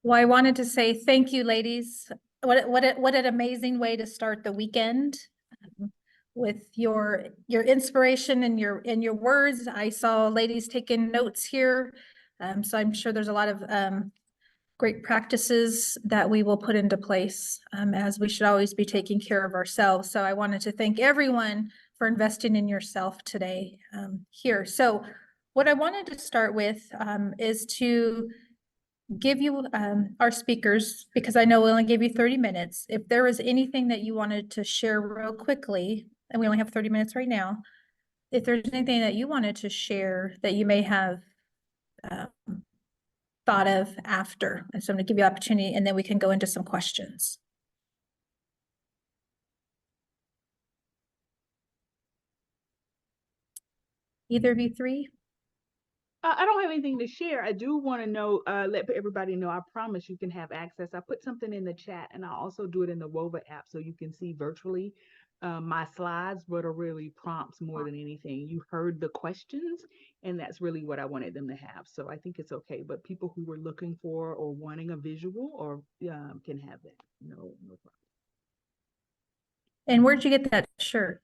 Well, I wanted to say thank you, ladies. What an amazing way to start the weekend with your inspiration and your words. I saw ladies taking notes here. So I'm sure there's a lot of great practices that we will put into place as we should always be taking care of ourselves. So I wanted to thank everyone for investing in yourself today here. So what I wanted to start with is to give you our speakers, because I know we only gave you 30 minutes. If there was anything that you wanted to share real quickly, and we only have 30 minutes right now, if there's anything that you wanted to share that you may have thought of after. And so I'm gonna give you the opportunity and then we can go into some questions. Either of you three? I don't have anything to share. I do want to know, let everybody know, I promise you can have access. I put something in the chat and I also do it in the Wova app so you can see virtually my slides, but are really prompts more than anything. You heard the questions and that's really what I wanted them to have. So I think it's okay. But people who were looking for or wanting a visual or can have that. No problem. And where'd you get that shirt?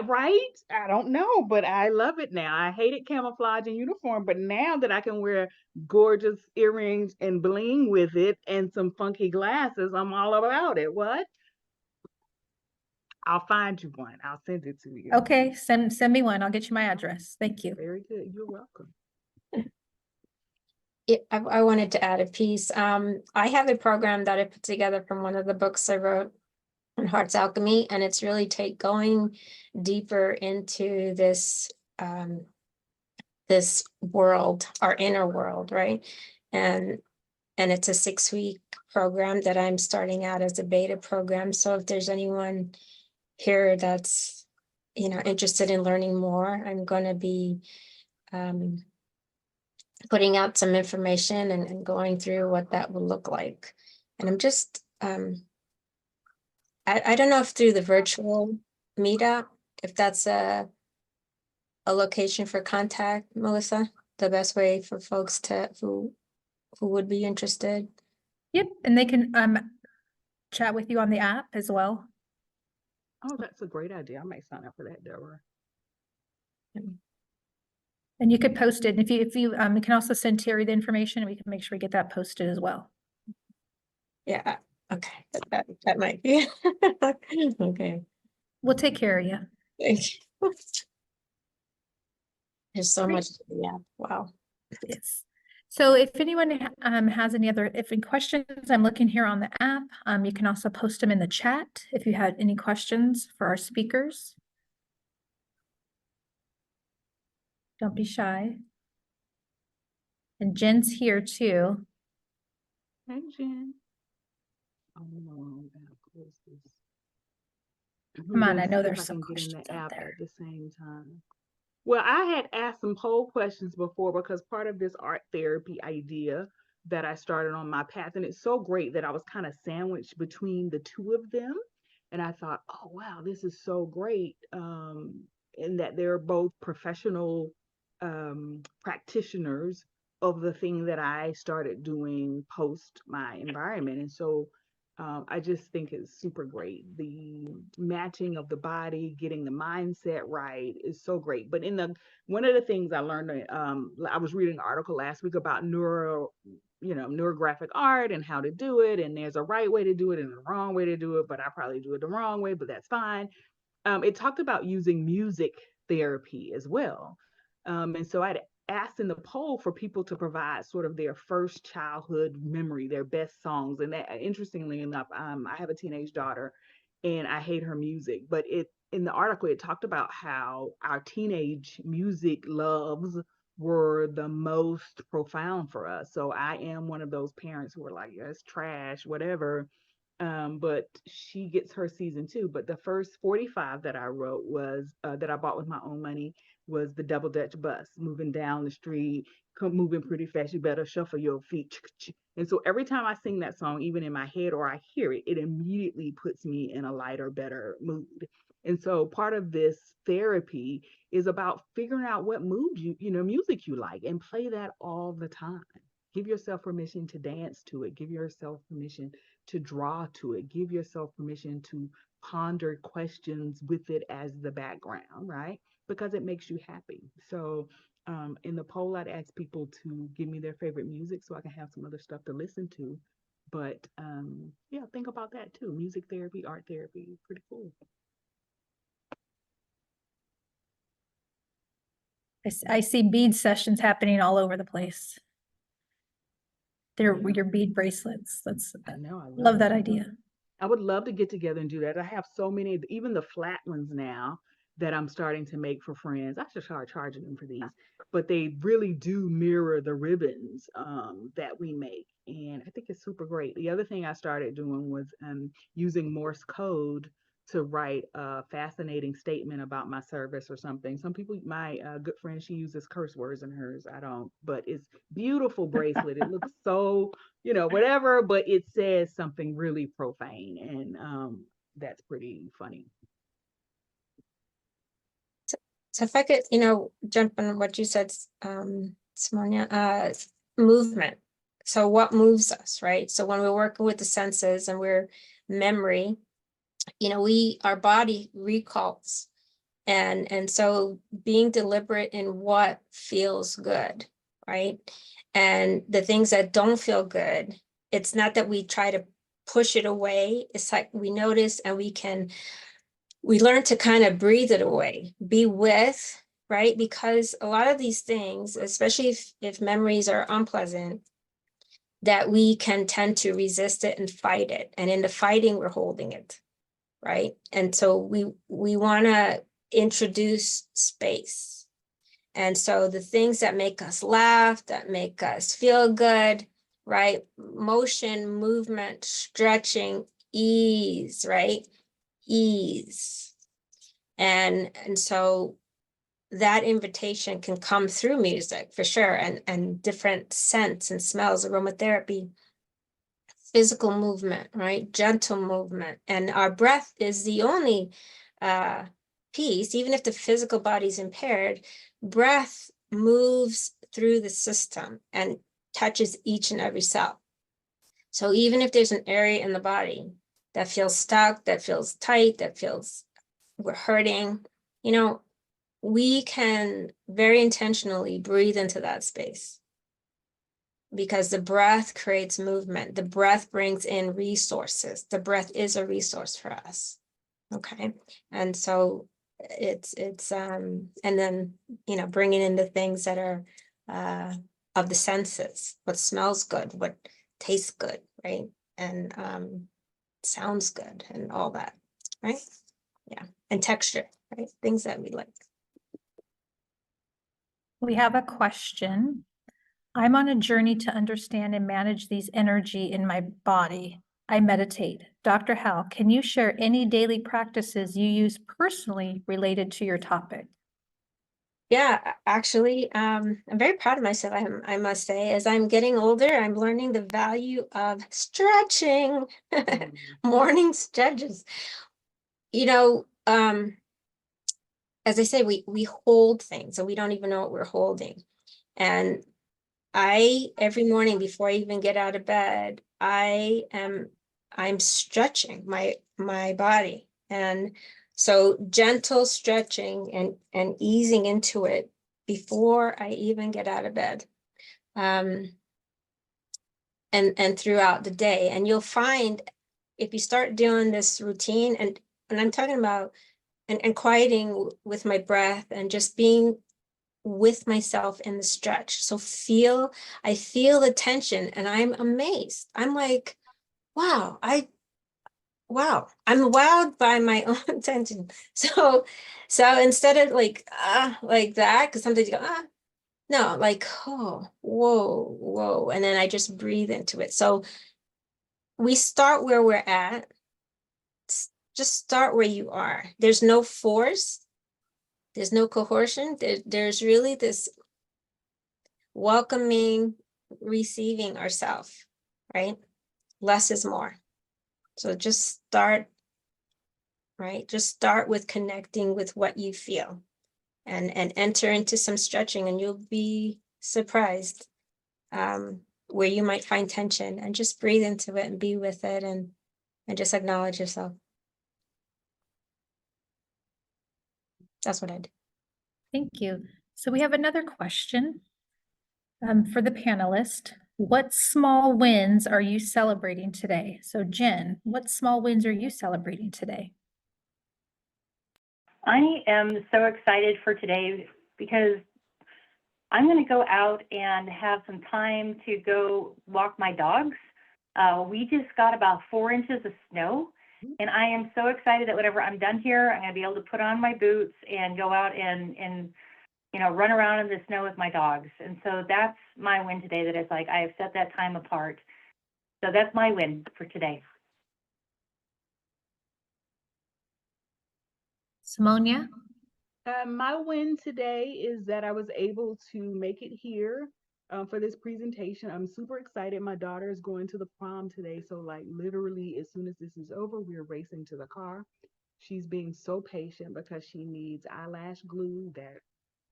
Right? I don't know, but I love it now. I hated camouflage and uniform, but now that I can wear gorgeous earrings and bling with it and some funky glasses, I'm all about it. What? I'll find you one. I'll send it to you. Okay, send me one. I'll get you my address. Thank you. Very good. You're welcome. I wanted to add a piece. I have a program that I put together from one of the books I wrote on Heart's Alchemy, and it's really going deeper into this this world, our inner world, right? And it's a 6-week program that I'm starting out as a beta program. So if there's anyone here that's interested in learning more, I'm going to be putting out some information and going through what that will look like. And I'm just I don't know if through the virtual meetup, if that's a location for contact, Melissa, the best way for folks to who would be interested. Yep, and they can chat with you on the app as well. Oh, that's a great idea. I might sign up for that, Deborah. And you could post it. If you can also send Terry the information and we can make sure we get that posted as well. Yeah. Okay. That might be okay. We'll take care of you. Thank you. There's so Great. much. Yeah. Wow. Yes. So if anyone has any questions, I'm looking here on the app. You can also post them in the chat if you had any questions for our speakers. Don't be shy. And Jen's here too. Hey, Jen. Oh, no, I'm gonna close this. Come on, I know See if there's I some can get in questions the out app there. at the same time. Well, I had asked some poll questions before because part of this art therapy idea that I started on my path, and it's so great that I was kind of sandwiched between the two of them. And I thought, oh, wow, this is so great. In that they're both professional practitioners of the thing that I started doing post my environment. And so I just think it's super great. The matching of the body, getting the mindset right is so great. But one of the things I learned, I was reading an article last week about neurographic art and how to do it. And there's a right way to do it and a wrong way to do it, but I probably do it the wrong way, but that's fine. It talked about using music therapy as well. And so I'd asked in the poll for people to provide sort of their first childhood memory, their best songs. And that, interestingly enough, I have a teenage daughter and I hate her music, but in the article, it talked about how our teenage music loves were the most profound for us. So I am one of those parents who are like, yeah, it's trash, whatever. But she gets her season 2. But the first 45 that I wrote was that I bought with my own money was the double Dutch bus moving down the street, moving pretty fast. You better shuffle your feet. And so every time I sing that song, even in my head or I hear it, it immediately puts me in a lighter, better mood. And so part of this therapy is about figuring out what mood music you like and play that all the time. Give yourself permission to dance to it. Give yourself permission to draw to it. Give yourself permission to ponder questions with it as the background, right? Because it makes you happy. So in the poll, I'd ask people to give me their favorite music so I can have some other stuff to listen to. But yeah, think about that too. Music therapy, art therapy, pretty cool. I see bead sessions happening all over the place. They're Yeah. your bead bracelets. I know, I Love love that it. idea. I would love to get together and do that. I have so many, even the flat ones now that I'm starting to make for friends. I should start charging them for these, but they really do mirror the ribbons that we make. And I think it's super great. The other thing I started doing was using Morse code to write a fascinating statement about my service or something. Some people, my good friend, she uses curse words in hers. I don't, but it's beautiful bracelet. It looks so, whatever, but it says something really profane, and that's pretty funny. So if I could, jump on what you said, Simonia, movement. So what moves us, right? So when we're working with the senses and we're memory, our body recalls. And so being deliberate in what feels good, right? And the things that don't feel good, it's not that we try to push it away. It's like we notice and we learn to kind of breathe it away, be with, right? Because a lot of these things, especially if memories are unpleasant, that we can tend to resist it and fight it. And in the fighting, we're holding it, right? And so we want to introduce space. And so the things that make us laugh, that make us feel good, right? Motion, movement, stretching, ease, right? Ease. And so that invitation can come through music for sure, and different scents and smells, aromatherapy, physical movement, right? Gentle movement. And our breath is the only piece, even if the physical body is impaired, breath moves through the system and touches each and every cell. So even if there's an area in the body that feels stuck, that feels tight, that feels we're hurting, we can very intentionally breathe into that space, because the breath creates movement. The breath brings in resources. The breath is a resource for us. Okay. And so it's and then, bringing in the things that are of the senses, what smells good, what tastes good, right? And sounds good and all that, right? Yeah. And texture, right? Things that we like. We have a question. I'm on a journey to understand and manage these energy in my body. I meditate. Dr. Howell, can you share any daily practices you use personally related to your topic? Yeah, actually, I'm very proud of myself, I must say. As I'm getting older, I'm learning the value of stretching, morning stretches. As I say, we hold things and we don't even know what we're holding. And every morning before I even get out of bed, I'm stretching my body. And so gentle stretching and easing into it before I even get out of bed. And throughout the day. And you'll find if you start doing this routine, and I'm talking about and quieting with my breath and just being with myself in the stretch. So I feel the tension and I'm amazed. I'm like, wow, I'm wowed by my own tension. So instead of like that, because sometimes you go, no, like, oh, whoa. And then I just breathe into it. So we start where we're at. Just start where you are. There's no force. There's no coercion. There's really this welcoming, receiving ourselves, right? Less is more. So just start, right? Just start with connecting with what you feel and enter into some stretching, and you'll be surprised where you might find tension, and just breathe into it and be with it, and just acknowledge yourself. That's what I do. Thank you. So we have another question for the panelist. What small wins are you celebrating today? So Jenn, what small wins are you celebrating today? I am so excited for today because I'm going to go out and have some time to go walk my dogs. We just got about 4 inches of snow, and I am so excited that whenever I'm done here, I'm going to be able to put on my boots and go out and you know, run around in the snow with my dogs. And so that's my win today, that it's like I have set that time apart. So that's my win for today. Simonia? My win today is that I was able to make it here for this presentation. I'm super excited. My daughter is going to the prom today. So like literally as soon as this is over, we're racing to the car. She's being so patient because she needs eyelash glue that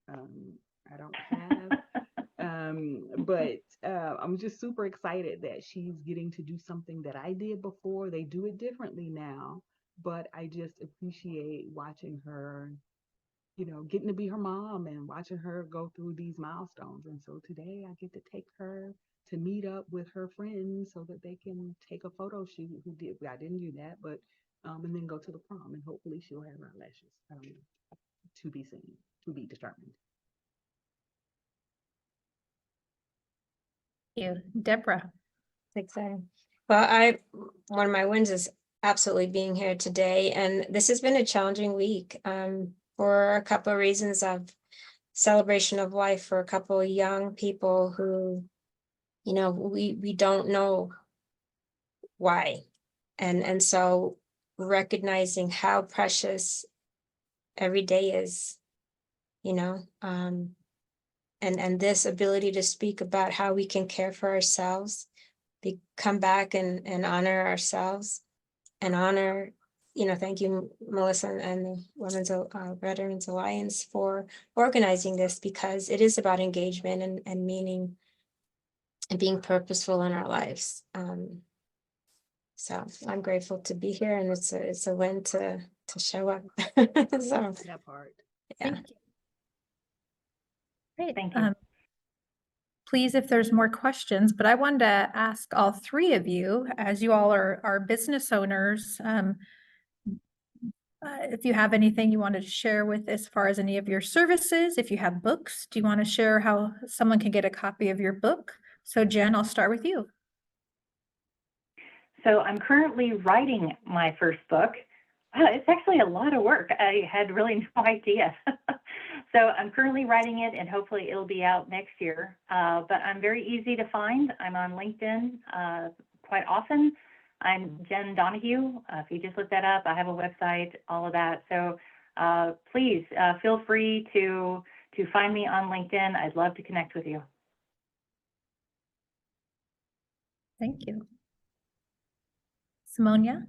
I don't have. But I'm just super excited that she's getting to do something that I did before. They do it differently now, but I just appreciate watching her, you know, getting to be her mom and watching her go through these milestones. And so today I get to take her to meet up with her friends so that they can take a photo shoot. I didn't do that, but and then go to the prom, and hopefully she'll have eyelashes. To be seen, to be determined. Thank you. Deborah? Exciting. Well, one of my wins is absolutely being here today, and this has been a challenging week for a couple of reasons of celebration of life for a couple of young people who, you know, we don't know why, and so recognizing how precious every day is, you know, and this ability to speak about how we can care for ourselves, come back and honor ourselves and honor, you know, thank you, Melissa and the Women's Veterans Alliance for organizing this, because it is about engagement and meaning and being purposeful in our lives. So I'm grateful to be here, and it's a win to show up. So That part. yeah. Thank you. Great. Thank you. Please, if there's more questions, but I wanted to ask all three of you, as you all are business owners, if you have anything you wanted to share with as far as any of your services, if you have books, do you want to share how someone can get a copy of your book? So Jenn, I'll start with you. So I'm currently writing my first book. Wow, it's actually a lot of work. I had really no idea. So I'm currently writing it, and hopefully it'll be out next year. But I'm very easy to find. I'm on LinkedIn quite often. I'm Jenn Donahue. If you just look that up, I have a website, all of that. So please feel free to find me on LinkedIn. I'd love to connect with you. Thank you. Simonia?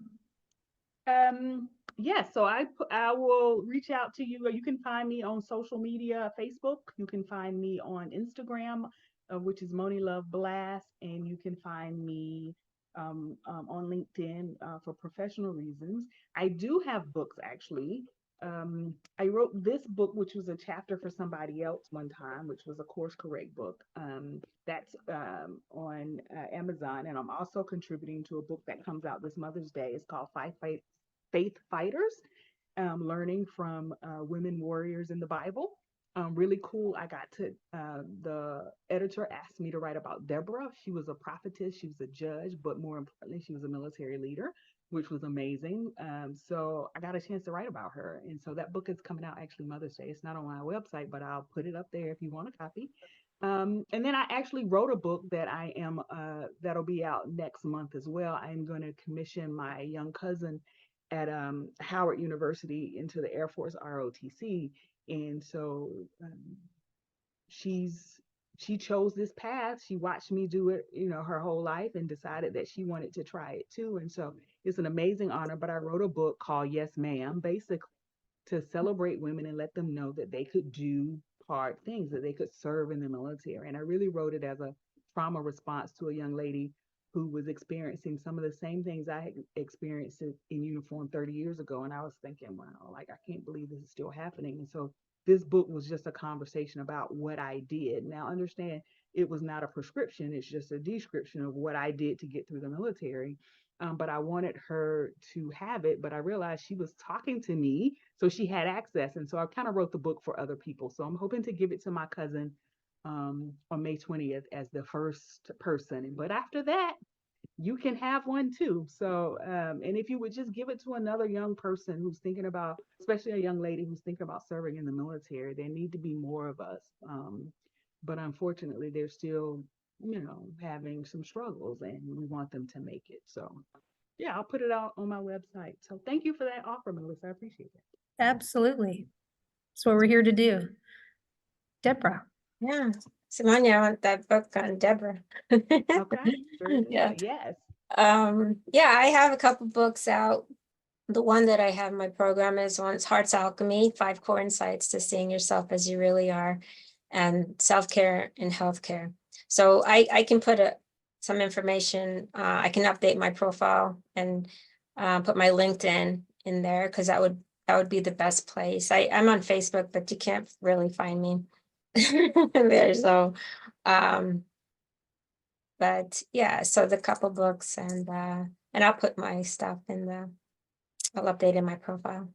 Yes, so I will reach out to you. You can find me on social media, Facebook. You can find me on Instagram, which is Moni Love Blast, and you can find me on LinkedIn for professional reasons. I do have books, actually. I wrote this book, which was a chapter for somebody else one time, which was a course correct book. That's on Amazon, and I'm also contributing to a book that comes out this Mother's Day. It's called Faith Fighters, learning from women warriors in the Bible. Really cool. I got to, the editor asked me to write about Deborah. She was a prophetess, she was a judge, but more importantly, she was a military leader, which was amazing. So I got a chance to write about her. And so that book is coming out actually Mother's Day. It's not on my website, but I'll put it up there if you want a copy. And then I actually wrote a book that that'll be out next month as well. I'm going to commission my young cousin at Howard University into the Air Force ROTC. And so she chose this path. She watched me do it, you know, her whole life, and decided that she wanted to try it too. And so it's an amazing honor. But I wrote a book called Yes Ma'am, basically to celebrate women and let them know that they could do hard things, that they could serve in the military. And I really wrote it as a trauma response to a young lady who was experiencing some of the same things I had experienced in uniform 30 years ago. And I was thinking, wow, like, I can't believe this is still happening. And so this book was just a conversation about what I did. Now, understand, it was not a prescription. It's just a description of what I did to get through the military. But I wanted her to have it, but I realized she was talking to me, so she had access. And so I kind of wrote the book for other people. So I'm hoping to give it to my cousin on May 20th as the first person. But after that, you can have one too. So, and if you would just give it to another young person who's thinking about, especially a young lady who's thinking about serving in the military, there need to be more of us. But unfortunately, they're still, having some struggles, and we want them to make it. So, yeah, I'll put it out on my website. So thank you for that offer, Melissa. I appreciate it. Absolutely. That's what we're here to do. Deborah. Yeah, Simonia, I want that book on Deborah. Okay. Very good. Yeah. Yes. Yeah, I have a couple books out. The one that I have in my program is Heart's Alchemy, 5 Core Insights to Seeing Yourself as You Really Are, and Self-Care in Healthcare. So I can put some information, I can update my profile and put my LinkedIn in there, because that would be the best place. I'm on Facebook, but you can't really find me there. So but yeah, so the couple books, and I'll put my stuff I'll update in my profile.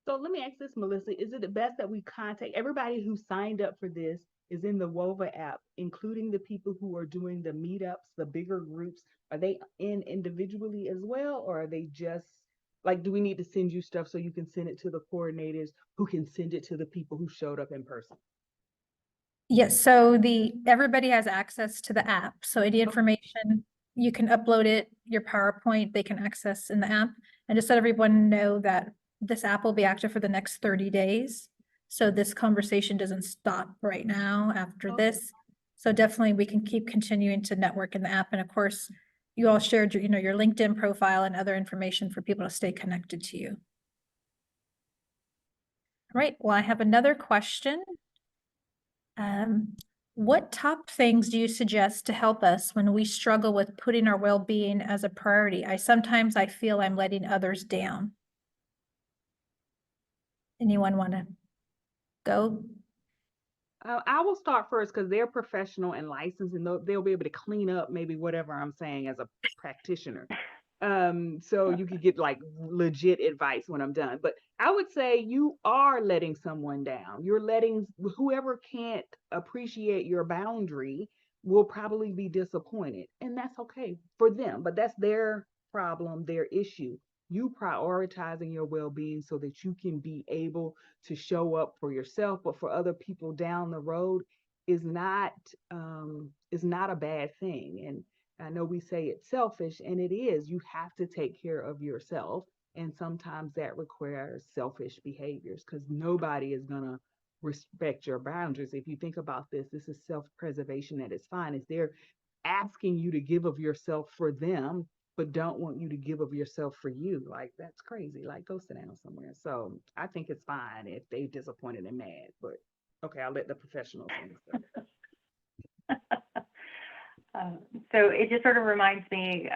So let me ask this, Melissa. Is it the best that we contact everybody who signed up for this is in the WOVA app, including the people who are doing the meetups, the bigger groups? Are they in individually as well, or are they just like, do we need to send you stuff so you can send it to the coordinators who can send it to the people who showed up in person? Yes, so everybody has access to the app. So any information, you can upload it, your PowerPoint, they can access in the app. And just let everyone know that this app will be active for the next 30 days. So this conversation doesn't stop right now after this. So definitely we can keep continuing to network in the app. And of course, you all shared your LinkedIn profile and other information for people to stay connected to you. All right, well, I have another question. What top things do you suggest to help us when we struggle with putting our well-being as a priority? Sometimes I feel I'm letting others down. Anyone want to go? I will start first because they're professional and licensed, and they'll be able to clean up maybe whatever I'm saying as a practitioner. So you could get like legit advice when I'm done. But I would say you are letting someone down. You're letting whoever can't appreciate your boundary will probably be disappointed, and that's okay for them. But that's their problem, their issue. You prioritizing your well-being so that you can be able to show up for yourself, but for other people down the road is not a bad thing. And I know we say it's selfish, and it is. You have to take care of yourself, and sometimes that requires selfish behaviors because nobody is gonna respect your boundaries. If you think about this is self-preservation at its finest. They're asking you to give of yourself for them, but don't want you to give of yourself for you. Like, that's crazy. Like, go sit down somewhere. So I think it's fine if they're disappointed and mad, but okay, I'll let the professionals answer. So it just sort of reminds me,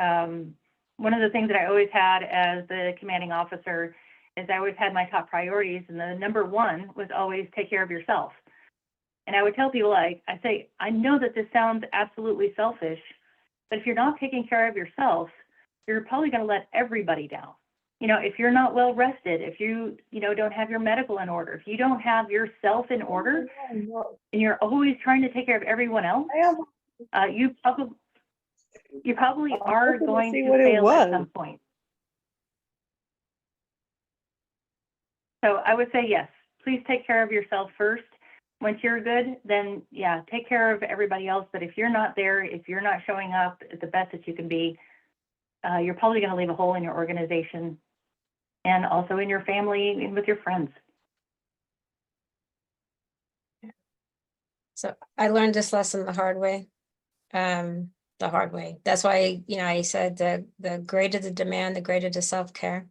one of the things that I always had as the commanding officer is I always had my top priorities, and the number one was always take care of yourself. And I would tell people, I say, I know that this sounds absolutely selfish, but if you're not taking care of yourself, you're probably going to let everybody down. If you're not well rested, if you don't have your medical in order, if you don't have yourself in order, and you're always trying to take care of everyone else, you probably are going to fail at some point. So I would say, yes, please take care of yourself first. Once you're good, then yeah, take care of everybody else. But if you're not there, if you're not showing up at the best that you can be, you're probably going to leave a hole in your organization and also in your family and with your friends. So I learned this lesson the hard way. That's why, I said the greater the demand, the greater the self-care.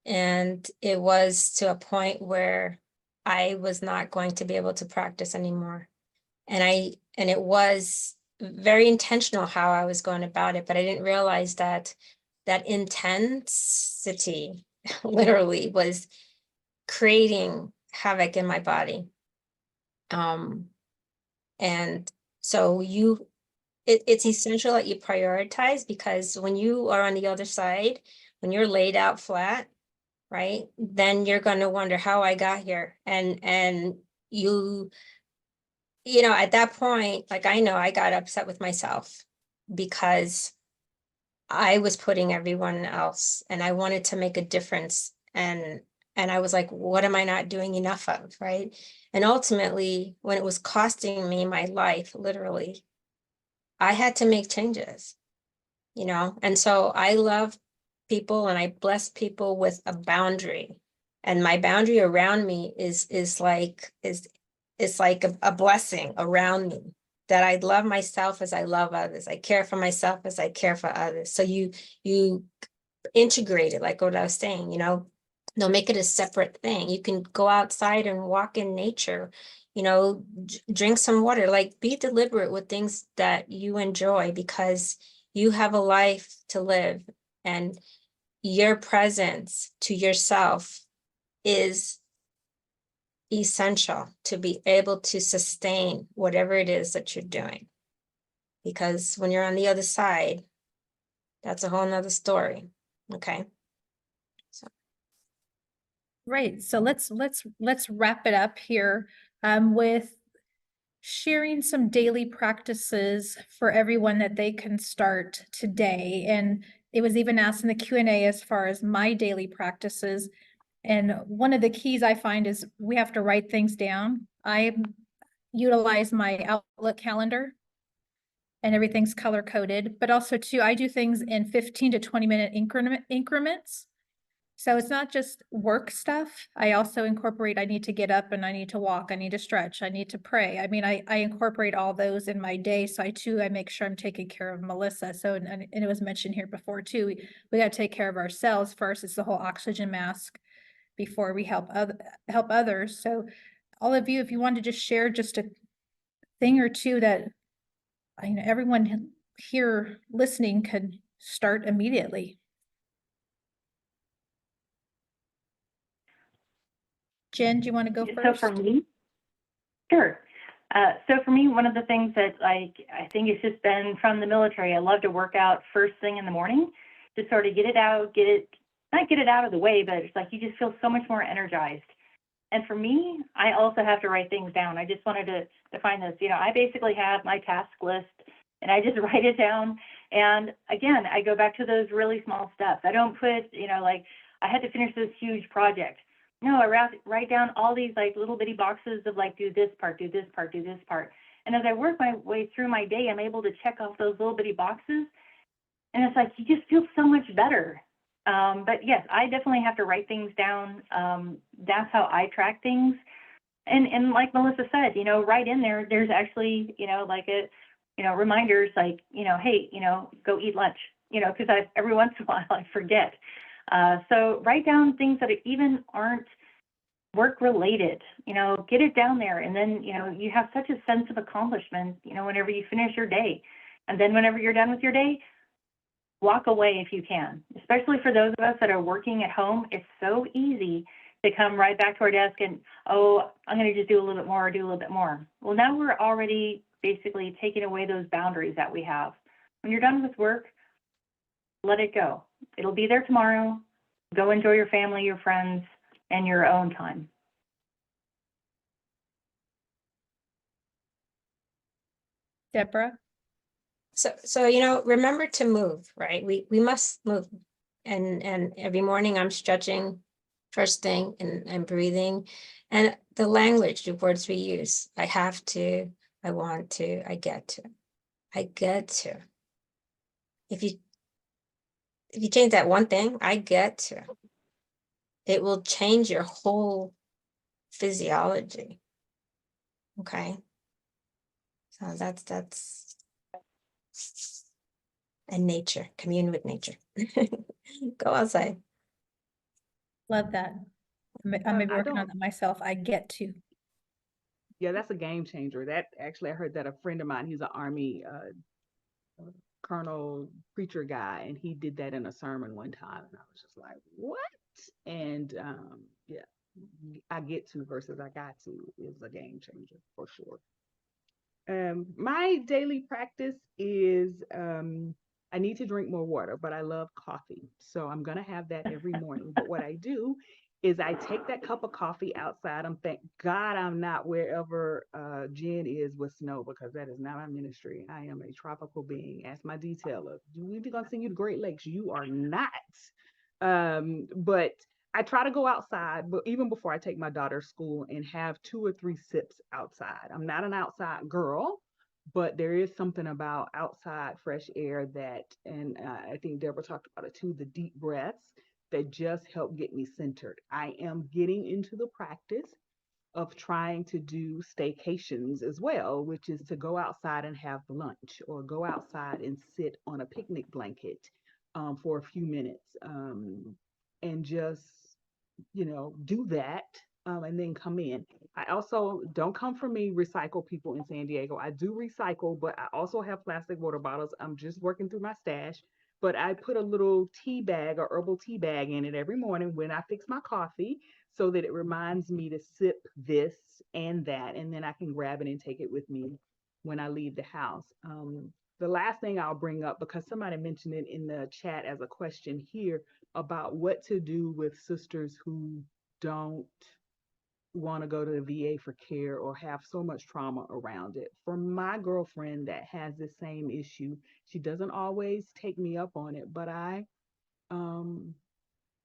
And it was to a point where I was not going to be able to practice anymore. And it was very intentional how I was going about it, but I didn't realize that that intensity literally was creating havoc in my body. And so it's essential that you prioritize, because when you are on the other side, when you're laid out flat, right, then you're going to wonder how I got here. And you know, at that point, like, I know I got upset with myself because I was putting everyone else and I wanted to make a difference. And I was like, what am I not doing enough of, right? And ultimately, when it was costing me my life, literally, I had to make changes, you know? And so I love people and I bless people with a boundary. And my boundary around me is like a blessing around me, that I love myself as I love others. I care for myself as I care for others. So you integrate it, like what I was saying, you know, don't make it a separate thing. You can go outside and walk in nature, you know, drink some water, like be deliberate with things that you enjoy, because you have a life to live, and your presence to yourself is essential to be able to sustain whatever it is that you're doing. Because when you're on the other side, that's a whole nother story. Okay. Right. So let's wrap it up here with sharing some daily practices for everyone that they can start today. And it was even asked in the Q&A as far as my daily practices. And one of the keys I find is we have to write things down. I utilize my Outlook calendar and everything's color coded, but also too, I do things in 15 to 20-minute increments. So it's not just work stuff. I also incorporate, I need to get up and I need to walk, I need to stretch, I need to pray. I mean, I incorporate all those in my day. So I make sure I'm taking care of Melissa. So, and it was mentioned here before too, we got to take care of ourselves first. It's the whole oxygen mask before we help others. So all of you, if you want to just share just a thing or two that I know everyone here listening could start immediately. Jen, do you want to go first? So for me, sure. So for me, one of the things that I think it's just been from the military, I love to work out first thing in the morning to sort of get it out, not get it out of the way, but it's like you just feel so much more energized. And for me, I also have to write things down. I just wanted to define this. You know, I basically have my task list and I just write it down. And again, I go back to those really small steps. I don't put, you know, like I had to finish this huge project. No, I write down all these like little bitty boxes of like, do this part, do this part, do this part. And as I work my way through my day, I'm able to check off those little bitty boxes. And it's like, you just feel so much better. But yes, I definitely have to write things down. That's how I track things. And like Melissa said, you know, right in there, there's actually, you know, like reminders like, you know, hey, you know, go eat lunch, you know, because every once in a while I forget. So write down things that even aren't work related, you know, get it down there. And then, you know, you have such a sense of accomplishment, you know, whenever you finish your day. And then whenever you're done with your day, walk away if you can, especially for those of us that are working at home. It's so easy to come right back to our desk and, oh, I'm going to just do a little bit more, do a little bit more. Well, now we're already basically taking away those boundaries that we have. When you're done with work, let it go. It'll be there tomorrow. Go enjoy your family, your friends, and your own time. Deborah? So you know, remember to move, right? We must move. And every morning I'm stretching first thing and breathing. And the language, the words we use, I have to, I want to, I get to. I get to. If you change that one thing, I get to, it will change your whole physiology. Okay. So that's and nature, commune with nature. Go outside. Love that. I may be I working on don't- that myself. I get to. Yeah, that's a game changer. That actually, I heard that a friend of mine, he's an Army colonel preacher guy, and he did that in a sermon one time, and I was just like, what? And yeah, I get to versus I got to is a game changer for sure. My daily practice is I need to drink more water, but I love coffee. So I'm going to have that every morning. But what I do is I take that cup of coffee outside. Thank God I'm not wherever Jen is with snow, because that is not my ministry. I am a tropical being. Ask my detailer. We're going to send you to Great Lakes. You are not. But I try to go outside, but even before I take my daughter to school, and have 2 or 3 sips outside. I'm not an outside girl, but there is something about outside fresh air that, and I think Deborah talked about it too, the deep breaths that just help get me centered. I am getting into the practice of trying to do staycations as well, which is to go outside and have lunch, or go outside and sit on a picnic blanket for a few minutes, and just, do that, and then come in. I also, don't come for me, recycle people in San Diego. I do recycle, but I also have plastic water bottles. I'm just working through my stash, but I put a little tea bag or herbal tea bag in it every morning when I fix my coffee, so that it reminds me to sip this and that, and then I can grab it and take it with me when I leave the house. The last thing I'll bring up, because somebody mentioned it in the chat as a question here, about what to do with sisters who don't want to go to the VA for care or have so much trauma around it. For my girlfriend that has the same issue, she doesn't always take me up on it, but I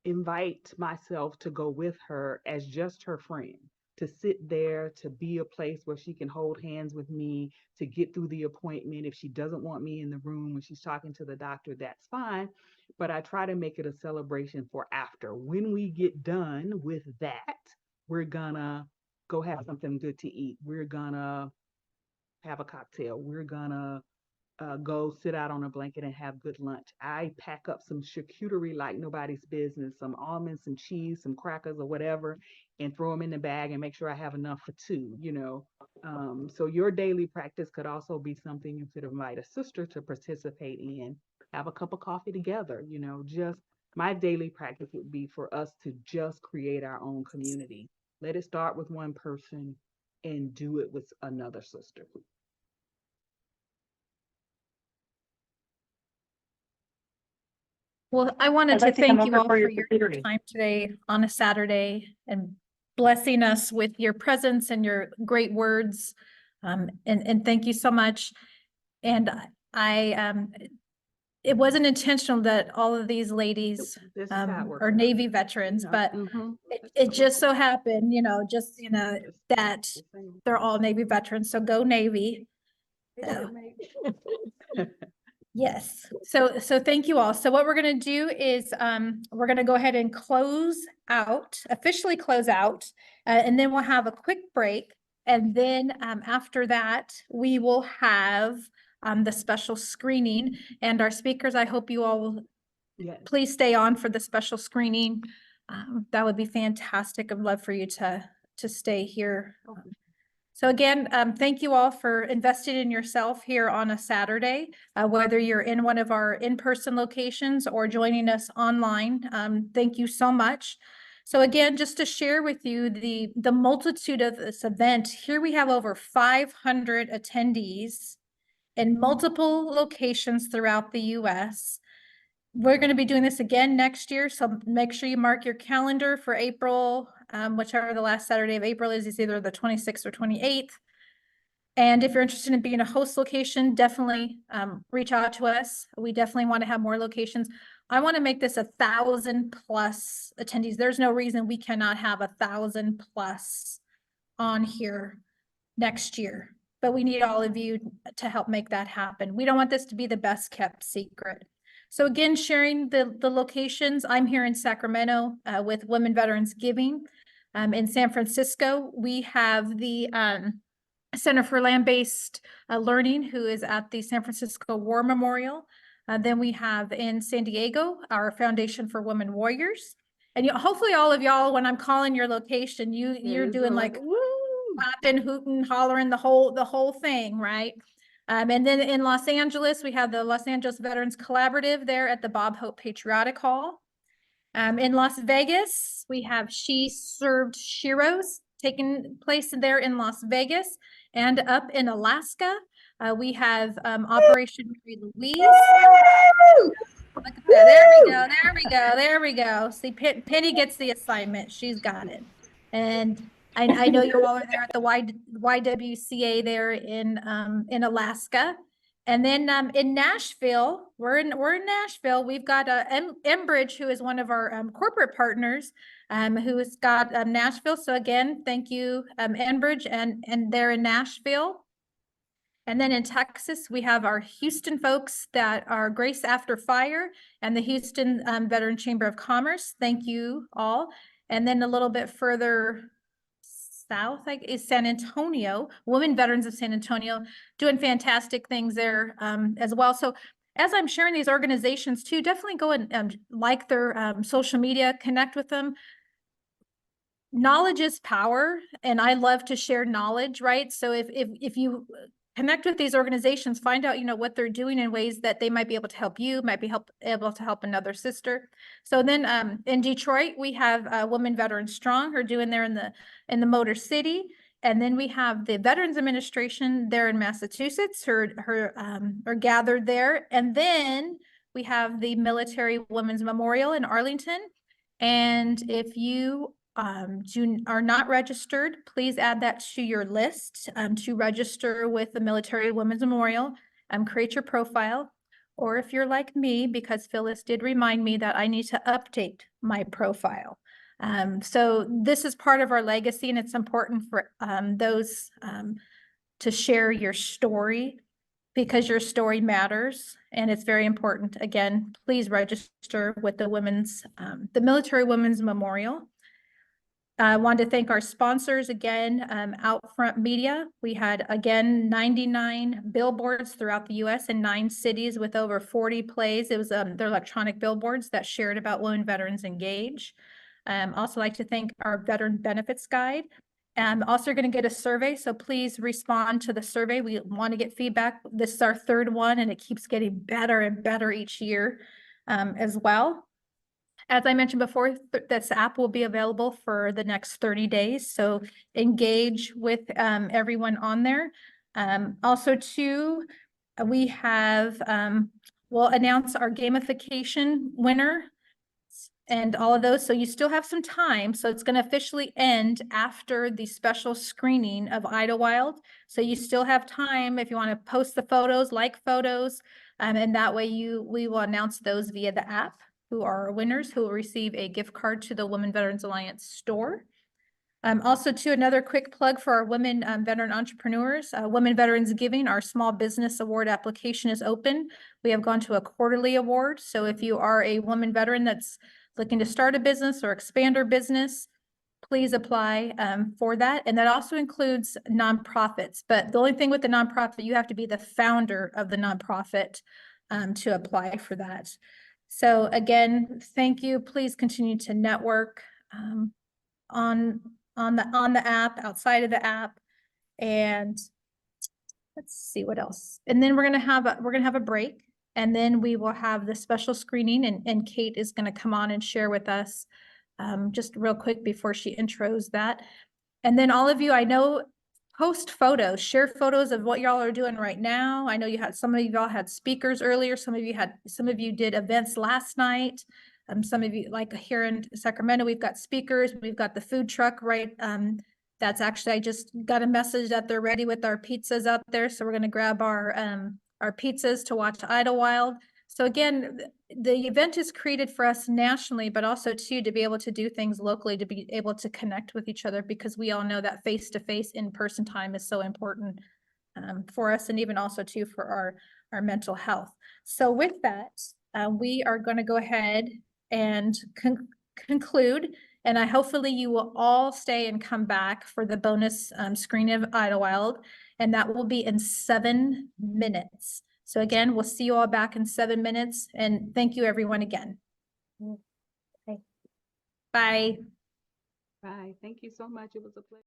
invite myself to go with her as just her friend, to sit there, to be a place where she can hold hands with me, to get through the appointment. If she doesn't want me in the room when she's talking to the doctor, that's fine. But I try to make it a celebration for after. When we get done with that, we're gonna go have something good to eat. We're gonna have a cocktail. We're gonna go sit out on a blanket and have good lunch. I pack up some charcuterie like nobody's business, some almonds, some cheese, some crackers or whatever, and throw them in the bag and make sure I have enough for 2. So your daily practice could also be something you could invite a sister to participate in, have a cup of coffee together. Just my daily practice would be for us to just create our own community. Let it start with one person and do it with another sister. Well, I wanted I'd to like to come thank you over all for your for your charcuterie. time today on a Saturday, and blessing us with your presence and your great words. And thank you so much. And it wasn't intentional that all of these ladies This is how it works are out. Navy veterans, Yeah. but Mhm. it just so happened, that Just saying. they're all Navy veterans. So go Navy. Yes. So thank you all. So what we're going to do is we're going to go ahead and officially close out, and then we'll have a quick break. And then after that, we will have the special screening. And our speakers, I hope you all will Yes. please stay on for the special screening. That would be fantastic. I'd love for you to stay here. So again, thank you all for investing in yourself here on a Saturday, whether you're in one of our in-person locations or joining us online. Thank you so much. So again, just to share with you the multitude of this event, here we have over 500 attendees in multiple locations throughout the US. We're going to be doing this again next year, so make sure you mark your calendar for April, whichever the last Saturday of April is. It's either the 26th or 28th. And if you're interested in being a host location, definitely reach out to us. We definitely want to have more locations. I want to make this 1,000+ attendees. There's no reason we cannot have 1,000+ on here next year, but we need all of you to help make that happen. We don't want this to be the best kept secret. So again, sharing the locations, I'm here in Sacramento with Women Veterans Giving. In San Francisco, we have the Center for Land-Based Learning, who is at the San Francisco War Memorial. Then we have in San Diego, our Foundation for Women Warriors. And hopefully all of y'all, when I'm calling your location, you're doing like, woo! clapping, hooting, hollering, the whole thing, right? And then in Los Angeles, we have the Los Angeles Veterans Collaborative there at the Bob Hope Patriotic Hall. In Las Vegas, we have She Served Sheroes taking place there in Las Vegas. And up in Alaska, we have Operation Mary Louise. Look at that. There we go. There we go. There we go. See, Penny gets the assignment. She's got it. And I know you all are there at the YWCA there in Alaska. And then in Nashville, we're in Nashville. We've got Enbridge, who is one of our corporate partners, who has got Nashville. So again, thank you, Enbridge, and they're in Nashville. And then in Texas, we have our Houston folks that are Grace After Fire and the Houston Veteran Chamber of Commerce. Thank you all. And then a little bit further south is San Antonio, Women Veterans of San Antonio, doing fantastic things there as well. So as I'm sharing these organizations too, definitely go and like their social media, connect with them. Knowledge is power, and I love to share knowledge, right? So if you connect with these organizations, find out, what they're doing in ways that they might be able to help you, might be able to help another sister. So then in Detroit, we have Women Veterans Strong, who are doing there in the Motor City. And then we have the Veterans Administration there in Massachusetts, who are gathered there. And then we have the Military Women's Memorial in Arlington. And if you are not registered, please add that to your list to register with the Military Women's Memorial, create your profile. Or if you're like me, because Phyllis did remind me that I need to update my profile. So this is part of our legacy, and it's important for those to share your story, because your story matters, and it's very important. Again, please register with the Military Women's Memorial. I want to thank our sponsors again, Outfront Media. We had, again, 99 billboards throughout the U.S. in 9 cities with over 40 plays. It was their electronic billboards that shared about Women Veterans Engage. Also like to thank our Veteran Benefits Guide. Also going to get a survey, so please respond to the survey. We want to get feedback. This is our 3rd one, and it keeps getting better and better each year as well. As I mentioned before, this app will be available for the next 30 days. So engage with everyone on there. Also too, we have, we'll announce our gamification winner and all of those. So you still have some time. So it's going to officially end after the special screening of Idlewild. So you still have time if you want to post the photos, like photos, and that way we will announce those via the app, who are our winners, who will receive a gift card to the Women Veterans Alliance store. Also, too, another quick plug for our women veteran entrepreneurs. Women Veterans Giving, our small business award application is open. We have gone to a quarterly award. So if you are a woman veteran that's looking to start a business or expand her business, please apply for that. And that also includes nonprofits. But the only thing with the nonprofit, you have to be the founder of the nonprofit to apply for that. So again, thank you. Please continue to network on the app, outside of the app, and let's see what else. And then we're gonna have a break, and then we will have the special screening, and Kate is gonna come on and share with us just real quick before she intros that. And then all of you, I know, post photos, share photos of what y'all are doing right now. I know some of y'all had speakers earlier. Some of you did events last night. Some of you, like here in Sacramento, we've got speakers. We've got the food truck, right? That's actually, I just got a message that they're ready with our pizzas out there. So we're going to grab our pizzas to watch Idlewild. So again, the event is created for us nationally, but also too, to be able to do things locally, to be able to connect with each other, because we all know that face-to-face in-person time is so important for us, and even also too for our mental health. So with that, we are going to go ahead and conclude, and hopefully you will all stay and come back for the bonus screening of Idlewild, and that will be in 7 minutes. So again, we'll see you all back in 7 minutes, and thank you everyone again. Bye. Bye. Bye. Thank you so much. It was a pleasure.